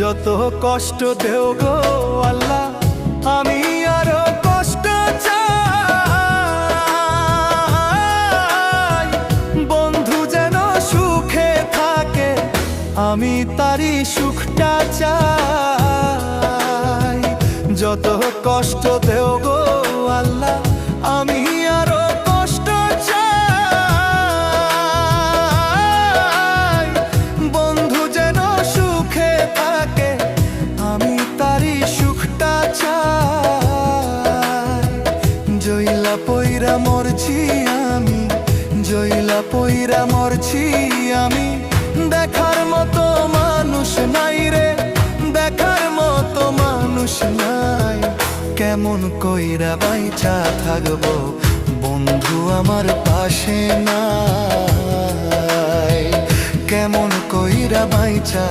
যত কষ্ট দেও গো আল্লাহ, আমি আরো কষ্ট চাই। বন্ধু যেন সুখে থাকে, আমি তারই সুখটা চাই। যত কষ্ট দেও গো আল্লাহ, আমি আরো কষ্ট চাই। বন্ধু যেন সুখে থাকে, আমি তারই সুখটা চাই। জইলা পইরা মরছি আমি, জইলা পইরা মরছি আমি। দেখার মতো মানুষ নাই রে, দেখার মতো মানুষ নাই। কেমন কইরা বাইচা থাকবো, বন্ধু আমার পাশে নাই। কেমন কইরা বাইচা